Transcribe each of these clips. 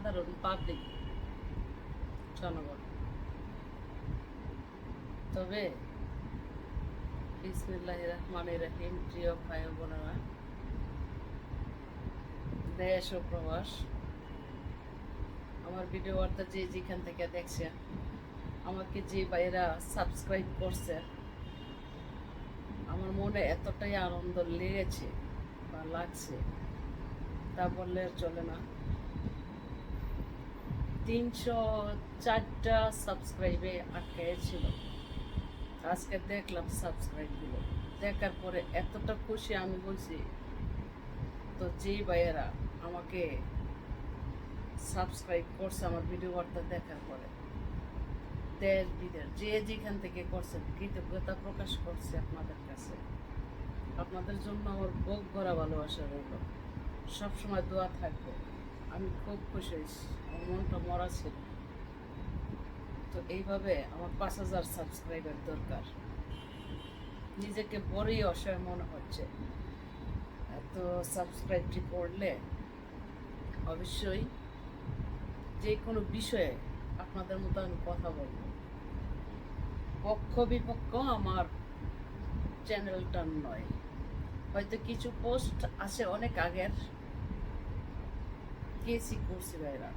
সাধারণ পাবলিক জনগণ। তবে বিসমিল্লাহির রহমানির রহিম, প্রিয় ভাই বোনেরা, দেশ ও প্রবাস, আমার ভিডিও বার্তা যে যেখান থেকে দেখছে, আমাকে যে ভাইয়েরা সাবস্ক্রাইব করছে, আমার মনে এতটাই আনন্দ লেগেছে বা লাগছে তা বললে চলে না। 304টা সাবস্ক্রাইবে আটকে ছিল। আজকে দেখলাম সাবস্ক্রাইবগুলো, দেখার পরে এতটা খুশি আমি বলছি। তো যেই ভাইয়েরা আমাকে সাবস্ক্রাইব করছে আমার ভিডিও বার্তা দেখার পরে, দেশ বিদেশ যে যেখান থেকে করছে, কৃতজ্ঞতা প্রকাশ করছে আপনাদের কাছে। আপনাদের জন্য আমার বুক ভরা ভালোবাসা রইল, সবসময় দোয়া থাকবে। আমি খুব খুশি হয়েছি, আমার মনটা মরা ছিল। তো এইভাবে আমার 5,000 সাবস্ক্রাইবার দরকার। নিজেকে বড়ই অসহায় মনে হচ্ছে। এত সাবস্ক্রাইবটি করলে অবশ্যই যে কোনো বিষয়ে আপনাদের মতো আমি কথা বলবো। পক্ষ বিপক্ষ আমার চ্যানেলটা নয়। হয়তো কিছু পোস্ট আছে অনেক আগের, কেসি করছি ভাইরা,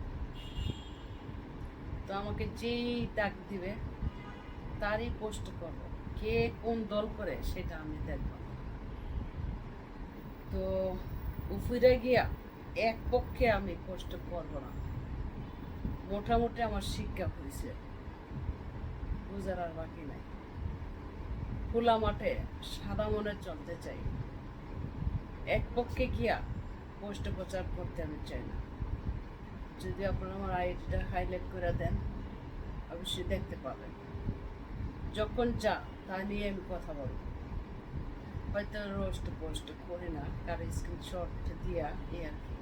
তো আমাকে যেই ডাক দিবে তারই পোস্ট করবো। কে কোন দল করে সেটা আমি দেখব। তো উফিরে গিয়া এক পক্ষে আমি পোস্ট করব না। মোটামুটি আমার শিক্ষা হয়েছে, বুঝার আর বাকি নাই। খোলা মাঠে সাদা মনে চলতে চাই, এক পক্ষে গিয়া পোস্ট প্রচার করতে আমি চাই না। যদি আপনারা আমার আইডিটা হাইলাইট করে দেন, অবশ্যই দেখতে পাবেন। যখন যা তা নিয়ে আমি কথা বলবো। হয়তো রোস্ট পোস্ট করি না, কারো স্ক্রিনশট দিয়া এই আর কি।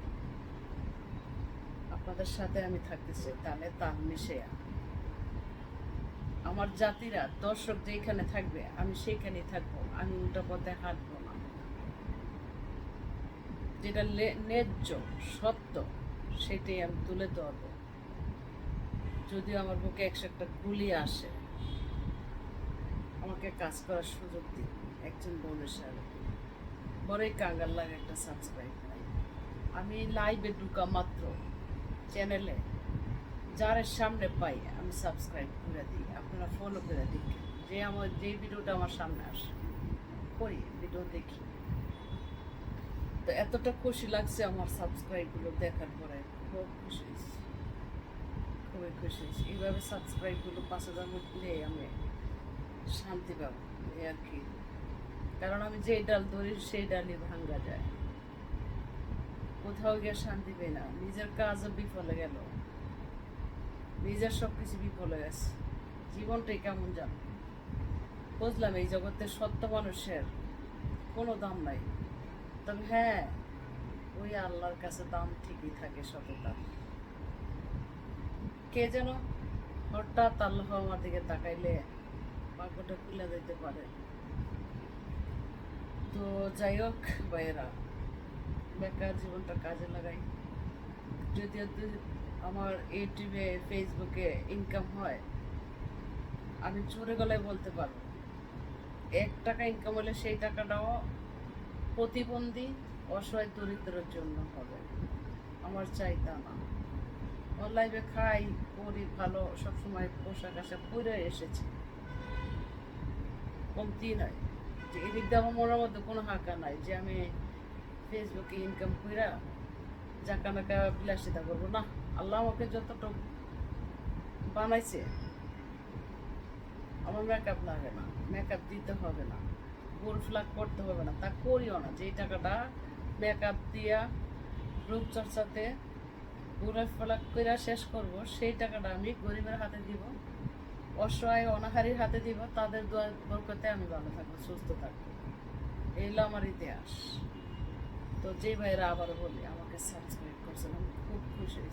আপনাদের সাথে আমি থাকতেছি তাহলে তাল মিশে। আমার জাতিরা, দর্শক যেখানে থাকবে আমি সেখানেই থাকবো। আমি উল্টা পথে হাঁটবো না। যেটা ন্যায্য সত্য সেটাই আমি তুলে ধরবো। যদিও আমার বুকে 101টা গুলি আসে, আমাকে কাজ করার সুযোগ দিন। একজন বোনের সাথে বড়ই কাঙ্গাল লাগে একটা সাবস্ক্রাইব নাই। আমি লাইভে ঢুকা মাত্র চ্যানেলে যার সামনে পাই আমি সাবস্ক্রাইব করে দিই, আপনারা ফলো করে দিন। যে ভিডিওটা আমার সামনে আসে করি, ভিডিও দেখি। তো এতটা খুশি লাগছে আমার সাবস্ক্রাইবগুলো দেখার পরে, খুব খুশি হয়েছি, খুবই খুশি হয়েছি। এইভাবে সাবস্ক্রাইবগুলো 5,000 মধ্যে আমি শান্তি পাবো এই আর কি। কারণ আমি যে ডাল ধরি সেই ডালই ভাঙ্গা যায়, কোথাও গিয়ে শান্তি পাই না। নিজের কাজও বিফলে গেল, নিজের সব কিছু বিফলে গেছে। জীবনটাই কেমন যান বুঝলাম। এই জগতে সত্য মানুষের কোনো দাম নাই। তবে হ্যাঁ, ওই আল্লাহর কাছে দাম ঠিকই থাকে সততা। কে যেন হঠাৎ আল্লাহ আমার দিকে তাকাইলে ভাগ্যটা খুলে দিতে পারে। তো যাই হোক ভাইয়েরা, বেকার জীবনটা কাজে লাগাই। যদিও আমার ইউটিউবে ফেসবুকে ইনকাম হয়, আমি জোরে গলায় বলতে পারবো 1 টাকা ইনকাম হলে সেই টাকাটাও প্রতিবন্ধী অসহায় দরিদ্রের জন্য হবে। আমার চাইতা না। অনলাইনে খাই করি ভালো, সবসময় পোশাক আশাক পরে এসেছি, কমতি নাই। যে এদিক দিয়ে আমার মনের মধ্যে কোনো হাঁকা নাই যে আমি ফেসবুকে ইনকাম কইরা জাকা নাকা বিলাসিতা করবো না। আল্লাহ আমাকে যতটা বানাইছে, আমার মেকআপ লাগে না, মেকআপ দিতে হবে না, গোল ফ্লাগ করতে হবে না, তা করিও না। যেই টাকাটা মেকআপ দিয়া রূপচর্চাতে গোল ফ্লাগ করে শেষ করব, সেই টাকাটা আমি গরিবের হাতে দিব, অসহায় অনাহারীর হাতে দিব। তাদের দোয়া বরকতে আমি ভালো থাকবো, সুস্থ থাকবো। এই হলো আমার ইতিহাস। তো যে ভাইরা আবারও বলি আমাকে সাবস্ক্রাইব করছেন, আমি খুব খুশি হয়েছি।